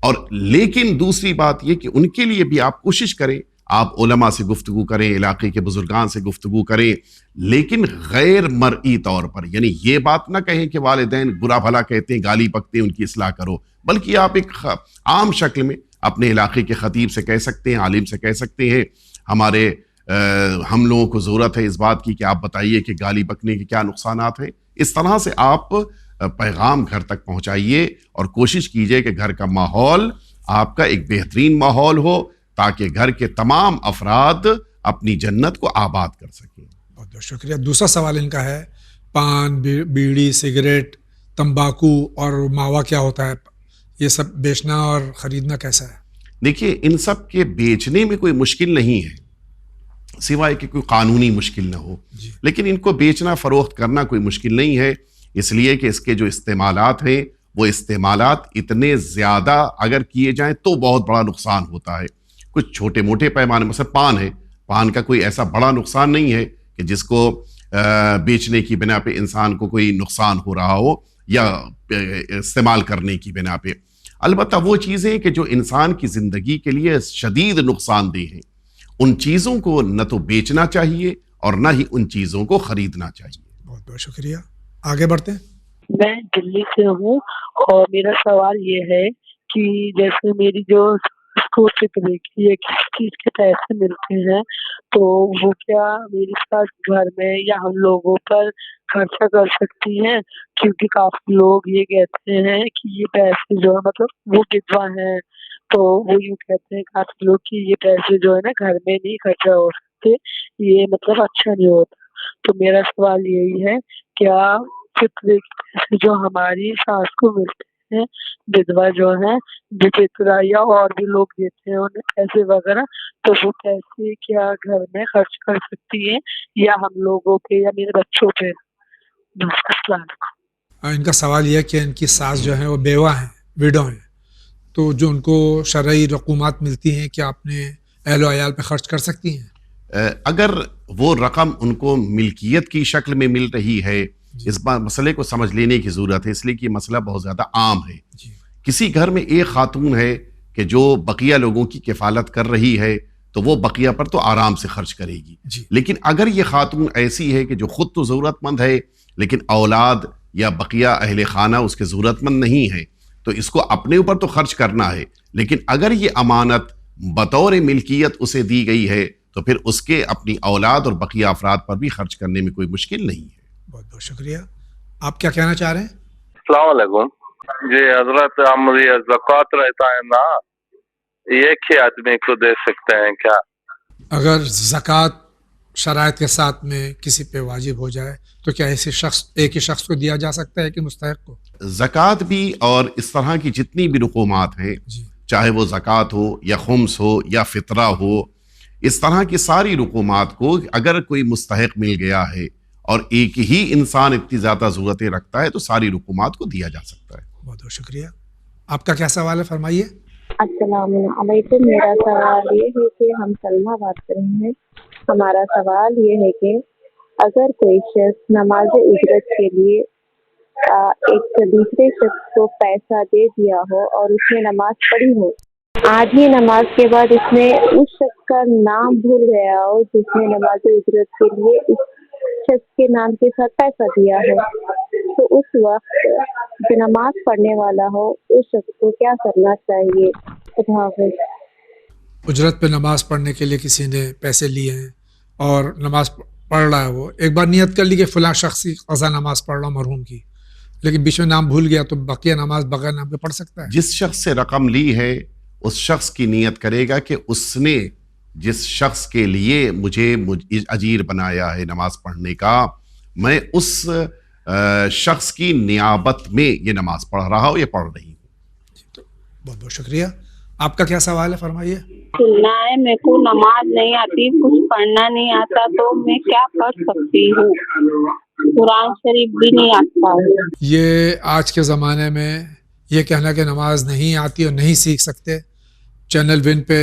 اور لیکن دوسری بات یہ کہ ان کے لیے بھی آپ کوشش کریں، آپ علماء سے گفتگو کریں، علاقے کے بزرگان سے گفتگو کریں، لیکن غیر مرئی طور پر، یعنی یہ بات نہ کہیں کہ والدین برا بھلا کہتے ہیں، گالی پکتے ہیں، ان کی اصلاح کرو، بلکہ آپ ایک عام شکل میں اپنے علاقے کے خطیب سے کہہ سکتے ہیں، عالم سے کہہ سکتے ہیں، ہم لوگوں کو ضرورت ہے اس بات کی کہ آپ بتائیے کہ گالی بکنے کے کیا نقصانات ہیں۔ اس طرح سے آپ پیغام گھر تک پہنچائیے اور کوشش کیجئے کہ گھر کا ماحول آپ کا ایک بہترین ماحول ہو تاکہ گھر کے تمام افراد اپنی جنت کو آباد کر سکیں۔ بہت بہت شکریہ۔ دوسرا سوال ان کا ہے، پان، بیڑی، سگریٹ، تمباکو اور ماوا کیا ہوتا ہے، یہ سب بیچنا اور خریدنا کیسا ہے؟ دیکھیے، ان سب کے بیچنے میں کوئی مشکل نہیں ہے سوائے کہ کوئی قانونی مشکل نہ ہو، لیکن ان کو بیچنا فروخت کرنا کوئی مشکل نہیں ہے، اس لیے کہ اس کے جو استعمالات ہیں وہ استعمالات اتنے زیادہ اگر کیے جائیں تو بہت بڑا نقصان ہوتا ہے۔ کچھ چھوٹے موٹے پیمانے، مثلا پان ہے، پان کا کوئی ایسا بڑا نقصان نہیں ہے کہ جس کو بیچنے کی بنا پہ انسان کو کوئی نقصان ہو رہا ہو یا استعمال کرنے کی بنا پہ۔ البتہ وہ چیزیں کہ جو انسان کی زندگی کے لیے شدید نقصان دہ ہیں، ان چیزوں کو نہ تو بیچنا چاہیے اور نہ ہی ان چیزوں کو خریدنا چاہیے۔ بہت بہت شکریہ، آگے بڑھتے ہیں۔ میں دلی سے ہوں اور میرا سوال یہ ہے کہ جیسے میری جو اسکول سے کی کس چیز کے پیسے ملتے ہیں تو وہ کیا میرے ساتھ گھر میں یا ہم لوگوں پر خرچہ کر سکتی ہیں، کیونکہ کافی لوگ یہ کہتے ہیں کہ یہ پیسے جو ہے مطلب وہ بدوا ہیں تو وہ یوں کہتے ہیں کافی لوگ کہ یہ پیسے جو ہے نا گھر میں نہیں خرچہ ہو سکتے، یہ مطلب اچھا نہیں ہوتا۔ تو میرا سوال یہی ہے، کیا فطرے کے پیسے جو ہماری ساس کو ملتے ہیں، بدوا جو ہے بچترا یا اور بھی لوگ دیتے ہیں انہیں پیسے وغیرہ، تو وہ پیسے کیا گھر میں خرچ کر سکتی ہیں یا ہم لوگوں پہ یا میرے بچوں پہ؟ السلام علیکم۔ ان کا سوال یہ ہے کہ ان کی ساس جو ہیں وہ بیوہ ہیں، ویڈو ہیں، تو جو ان کو شرعی رقومات ملتی ہیں کیا اپنے اہل و عیال پہ خرچ کر سکتی ہیں؟ اگر وہ رقم ان کو ملکیت کی شکل میں مل رہی ہے، اس مسئلے کو سمجھ لینے کی ضرورت ہے، اس لیے کہ یہ مسئلہ بہت زیادہ عام ہے۔ کسی گھر میں ایک خاتون ہے کہ جو بقیہ لوگوں کی کفالت کر رہی ہے تو وہ بقیہ پر تو آرام سے خرچ کرے گی، لیکن اگر یہ خاتون ایسی ہے کہ جو خود تو ضرورت مند ہے لیکن اولاد یا بقیہ اہل خانہ اس کے ضرورت مند نہیں ہے تو اس کو اپنے اوپر تو خرچ کرنا ہے، لیکن اگر یہ امانت بطور ملکیت اسے دی گئی ہے تو پھر اس کے اپنی اولاد اور بقیہ افراد پر بھی خرچ کرنے میں کوئی مشکل نہیں ہے۔ بہت بہت شکریہ۔ آپ کیا کہنا چاہ رہے ہیں؟ السلام علیکم جی حضرت، ہم یہ زکوٰۃ رہتا ہے نا، ایک ہی آدمی کو دے سکتے ہیں کیا؟ اگر زکوٰۃ شرائط کے ساتھ میں کسی پہ واجب ہو جائے تو کیا ایک ہی شخص کو دیا جا سکتا ہے کہ مستحق کو؟ زکوٰۃ بھی اور اس طرح کی جتنی بھی رقومات ہیں، چاہے وہ زکوٰۃ ہو یا خمس ہو یا فطرہ ہو، اس طرح کی ساری رقومات کو اگر کوئی مستحق مل گیا ہے اور ایک ہی انسان اتنی زیادہ ضرورتیں رکھتا ہے تو ساری رقومات کو دیا جا سکتا ہے۔ بہت بہت شکریہ۔ آپ کا کیا سوال ہے، فرمائیے۔ السلام علیکم، میرا سوال یہ ہے کہ ہم سلمہ بات کر رہے ہیں۔ ہمارا سوال یہ ہے کہ اگر کوئی شخص نماز اجرت کے لیے ایک دوسرے شخص کو پیسہ دے دیا ہو اور اس نے نماز پڑھی ہو، آدھی نماز کے بعد اس نے اس شخص کا نام بھول گیا ہو جس نے نماز اجرت کے لیے اس شخص کے نام کے ساتھ پیسہ دیا ہے، تو اس وقت جو نماز پڑھنے والا ہو اس شخص کو کیا کرنا چاہیے؟ خدا حافظ۔ اجرت پہ نماز پڑھنے کے لیے کسی نے پیسے لیے ہیں اور نماز پڑھ رہا ہے، وہ ایک بار نیت کر لی کہ فلاں شخص کی قضا نماز پڑھ رہا ہوں مرحوم کی، لیکن بیچ میں نام بھول گیا تو بقیہ نماز بغیر نام کے پڑھ سکتا ہے؟ جس شخص سے رقم لی ہے اس شخص کی نیت کرے گا کہ اس نے جس شخص کے لیے مجھے اجیر بنایا ہے نماز پڑھنے کا، میں اس شخص کی نیابت میں یہ نماز پڑھ رہا ہوں یا پڑھ رہی ہوں۔ بہت بہت شکریہ۔ آپ کا کیا سوال ہے، فرمائیے۔ سننا ہے، میرے کو نماز نہیں آتی، کچھ پڑھنا نہیں آتا، تو میں کیا کر سکتی ہوں؟ قرآن شریف بھی نہیں آتا ہے۔ یہ آج کے زمانے میں یہ کہنا کہ نماز نہیں آتی اور نہیں سیکھ سکتے، چینل ون پہ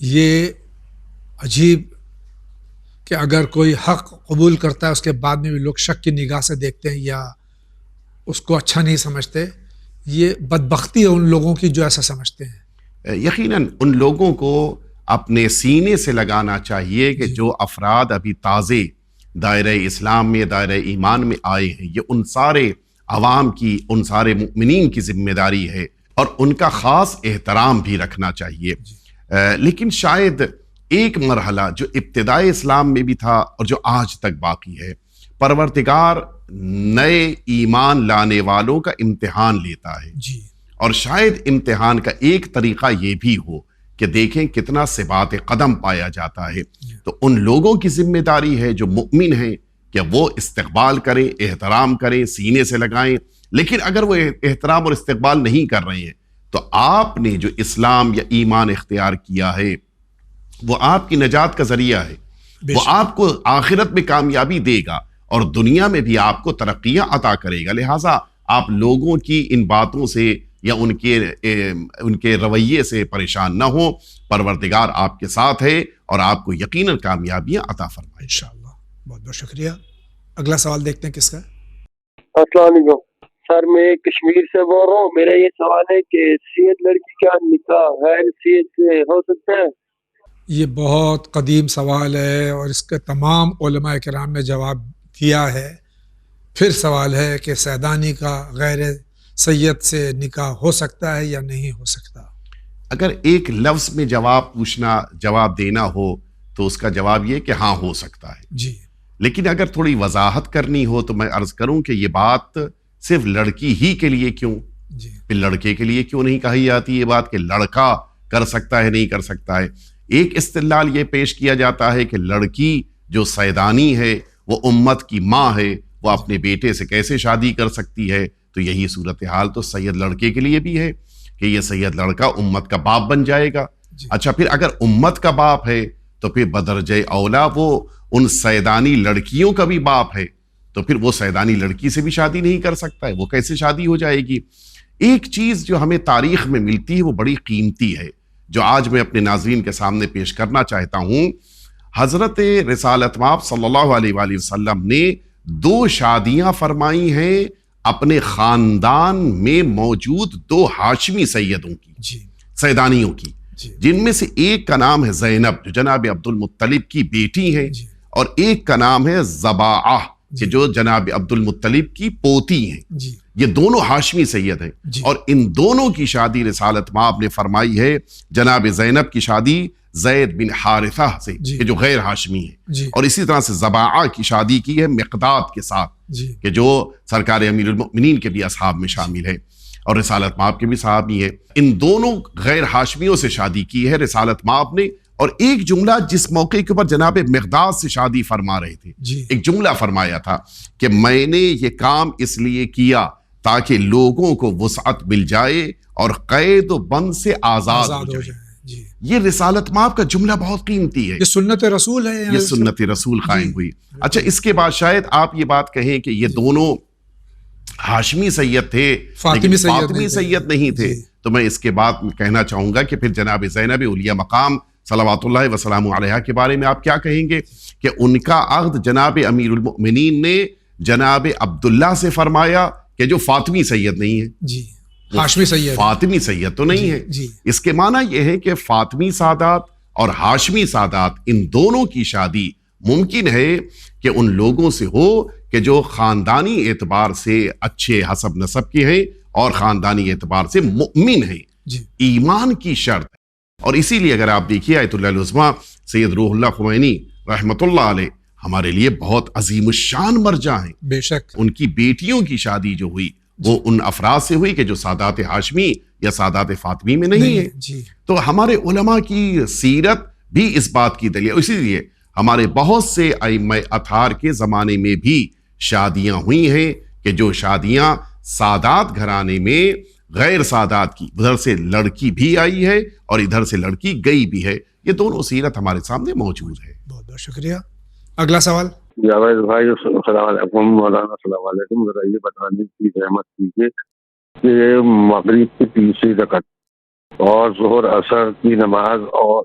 یہ عجیب کہ اگر کوئی حق قبول کرتا ہے اس کے بعد میں بھی لوگ شک کی نگاہ سے دیکھتے ہیں یا اس کو اچھا نہیں سمجھتے. یہ بدبختی ہے ان لوگوں کی جو ایسا سمجھتے ہیں. یقیناً ان لوگوں کو اپنے سینے سے لگانا چاہیے کہ جو افراد ابھی تازے دائرہ اسلام میں دائرہ ایمان میں آئے ہیں یہ ان سارے عوام کی ان سارے مؤمنین کی ذمہ داری ہے اور ان کا خاص احترام بھی رکھنا چاہیے. لیکن شاید ایک مرحلہ جو ابتدائے اسلام میں بھی تھا اور جو آج تک باقی ہے، پروردگار نئے ایمان لانے والوں کا امتحان لیتا ہے. اور شاید امتحان کا ایک طریقہ یہ بھی ہو کہ دیکھیں کتنا ثبات قدم پایا جاتا ہے. تو ان لوگوں کی ذمہ داری ہے جو مؤمن ہیں کہ وہ استقبال کریں، احترام کریں، سینے سے لگائیں. لیکن اگر وہ احترام اور استقبال نہیں کر رہے ہیں تو آپ نے جو اسلام یا ایمان اختیار کیا ہے وہ آپ کی نجات کا ذریعہ ہے. وہ آپ کو آخرت میں کامیابی دے گا اور دنیا میں بھی آپ کو ترقیاں عطا کرے گا. لہٰذا آپ لوگوں کی ان باتوں سے یا ان کے رویے سے پریشان نہ ہوں. پروردگار آپ کے ساتھ ہے اور آپ کو یقیناً کامیابیاں عطا فرمائے. انشاءاللہ. بہت بہت شکریہ. اگلا سوال دیکھتے ہیں کس کا. السلام علیکم سر، میں کشمیر سے بول رہا ہوں. میرا یہ سوال ہے کہ سید لڑکی کا نکاح غیر سید سے ہو سکتا ہے؟ یہ بہت قدیم سوال ہے اور اس کے تمام علماء کرام نے جواب دیا ہے. پھر سوال ہے کہ سیدانی کا غیر سید سے نکاح ہو سکتا ہے یا نہیں ہو سکتا. اگر ایک لفظ میں جواب دینا ہو تو اس کا جواب یہ کہ ہاں ہو سکتا ہے. جی. لیکن اگر تھوڑی وضاحت کرنی ہو تو میں عرض کروں کہ یہ بات صرف لڑکی ہی کے لیے کیوں، پھر لڑکے کے لیے کیوں نہیں کہی جاتی یہ بات کہ لڑکا کر سکتا ہے نہیں کر سکتا ہے. ایک استدلال یہ پیش کیا جاتا ہے کہ لڑکی جو سیدانی ہے وہ امت کی ماں ہے، وہ اپنے بیٹے سے کیسے شادی کر سکتی ہے. تو یہی صورتحال تو سید لڑکے کے لیے بھی ہے کہ یہ سید لڑکا امت کا باپ بن جائے گا. اچھا، پھر اگر امت کا باپ ہے تو پھر بدرجہ اولا وہ ان سیدانی لڑکیوں کا بھی باپ ہے، تو پھر وہ سیدانی لڑکی سے بھی شادی نہیں کر سکتا ہے. وہ کیسے شادی ہو جائے گی؟ ایک چیز جو ہمیں تاریخ میں ملتی ہے وہ بڑی قیمتی ہے، جو آج میں اپنے ناظرین کے سامنے پیش کرنا چاہتا ہوں. حضرت رسالت مآب صلی اللہ علیہ وآلہ وسلم نے 2 شادیاں فرمائی ہیں اپنے خاندان میں موجود 2 ہاشمی سیدوں کی، سیدانیوں کی، جن میں سے ایک کا نام ہے زینب جو جناب عبد المطلب کی بیٹی ہیں، اور ایک کا نام ہے زباعہ کہ جو جناب عبد المطلب کی پوتی ہیں. یہ دونوں ہاشمی سید ہیں. اور ان دونوں کی شادی رسالت مآب نے فرمائی ہے جناب زینب کی شادی زید بن حارثہ سے کہ جو غیر ہاشمی ہیں، اور اسی طرح سے زباعہ کی شادی کی ہے مقداد کے ساتھ کہ جو سرکار امیر المؤمنین کے بھی اصحاب میں شامل ہے اور رسالت مآب کے بھی صحابی ہیں. ان دونوں غیر ہاشمیوں سے شادی کی ہے رسالت مآب نے. اور ایک جملہ جس موقع کے اوپر جناب مقداد سے شادی فرما رہے تھے، ایک جملہ فرمایا تھا کہ میں نے یہ کام اس لیے کیا تاکہ لوگوں کو وسعت مل جائے اور قید و بند سے آزاد ہو جائے. یہ رسالت مآب کا جملہ بہت قیمتی ہے. یہ سنت رسول ہے، یہ سنت رسول قائم ہوئی. اچھا، اس کے بعد شاید آپ یہ بات کہیں کہ یہ دونوں ہاشمی سید تھے لیکن فاطمی سید نہیں تھے. تو میں اس کے بعد کہنا چاہوں گا کہ پھر جناب زینب اولیاء مقام صلوات اللہ وسلام علیہا کے بارے میں آپ کیا کہیں گے کہ ان کا عقد جناب امیر المؤمنین نے جناب عبداللہ سے فرمایا کہ جو فاطمی سید نہیں ہے. ہاشمی سید، فاطمی سید تو نہیں ہے. اس کے معنی یہ ہے کہ فاطمی سادات اور ہاشمی سادات ان دونوں کی شادی ممکن ہے کہ ان لوگوں سے ہو کہ جو خاندانی اعتبار سے اچھے حسب نسب کے ہیں اور خاندانی اعتبار سے مؤمن ہیں. ایمان کی شرط ہے. اور اسی لیے اگر آپ دیکھیے آیت اللہ العظمیٰ سید روح اللہ خمینی رحمۃ اللہ علیہ ہمارے لیے بہت عظیم الشان مرجع ہیں. بے شک ان کی بیٹیوں کی شادی جو ہوئی وہ ان افراد سے ہوئی کہ جو سادات ہاشمی یا سادات فاطمی میں نہیں ہے. تو ہمارے علماء کی سیرت بھی اس بات کی دلیل. اسی لیے ہمارے بہت سے ائمہ اطہار کے زمانے میں بھی شادیاں ہوئی ہیں کہ جو شادیاں سادات گھرانے میں غیر سادات کی، ادھر سے لڑکی بھی آئی ہے اور ادھر سے لڑکی گئی بھی ہے. یہ دونوں سیرت ہمارے سامنے موجود ہے. بہت بہت شکریہ. اگلا سوال. جاوید بھائی السلام علیکم. مولانا السلام علیکم. ذرا یہ بتانے کی رحمت کیجیے کہ مغرب کی تیسری رکعت اور ظہر عصر کی نماز اور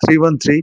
313,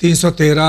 313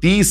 30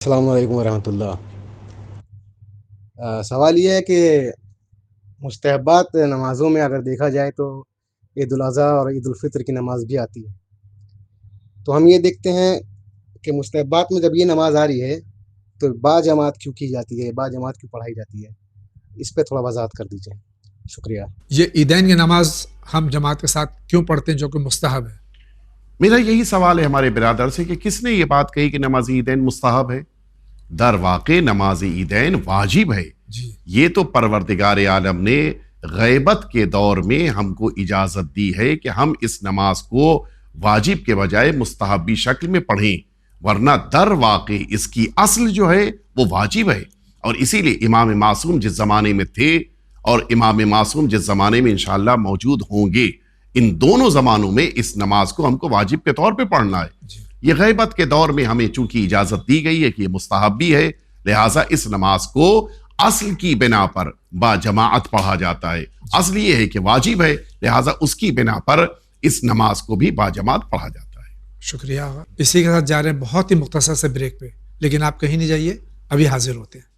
السلام علیکم ورحمۃ اللہ۔ سوال یہ ہے کہ مستحبات نمازوں میں اگر دیکھا جائے تو عید الاضحیٰ اور عید الفطر کی نماز بھی آتی ہے، تو ہم یہ دیکھتے ہیں کہ مستحبات میں جب یہ نماز آ رہی ہے تو با جماعت کیوں کی جاتی ہے، با جماعت کیوں پڑھائی جاتی ہے، اس پہ تھوڑا وضاحت کر دیجیے، شکریہ۔ یہ عیدین کی نماز ہم جماعت کے ساتھ کیوں پڑھتے ہیں جو کہ مستحب ہے؟ میرا یہی سوال ہے ہمارے برادر سے کہ کس نے یہ بات کہی کہ نماز عیدین مستحب ہے؟ در واقع نماز عیدین واجب ہے۔ یہ تو پروردگار عالم نے غیبت کے دور میں ہم کو اجازت دی ہے کہ ہم اس نماز کو واجب کے بجائے مستحبی شکل میں پڑھیں، ورنہ در واقع اس کی اصل جو ہے وہ واجب ہے۔ اور اسی لیے امام معصوم جس زمانے میں تھے اور امام معصوم جس زمانے میں انشاءاللہ موجود ہوں گے، ان دونوں زمانوں میں اس نماز کو ہم کو واجب کے طور پہ پڑھنا ہے۔ یہ غیبت کے دور میں ہمیں چونکہ اجازت دی گئی ہے کہ یہ مستحب بھی ہے، لہٰذا اس نماز کو اصل کی بنا پر با جماعت پڑھا جاتا ہے۔ اصل یہ ہے کہ واجب ہے، لہٰذا اس کی بنا پر اس نماز کو بھی با جماعت پڑھا جاتا ہے۔ شکریہ آغا۔ اسی کے ساتھ جا رہے ہیں بہت ہی مختصر سے بریک پہ، لیکن آپ کہیں نہیں جائیے، ابھی حاضر ہوتے ہیں۔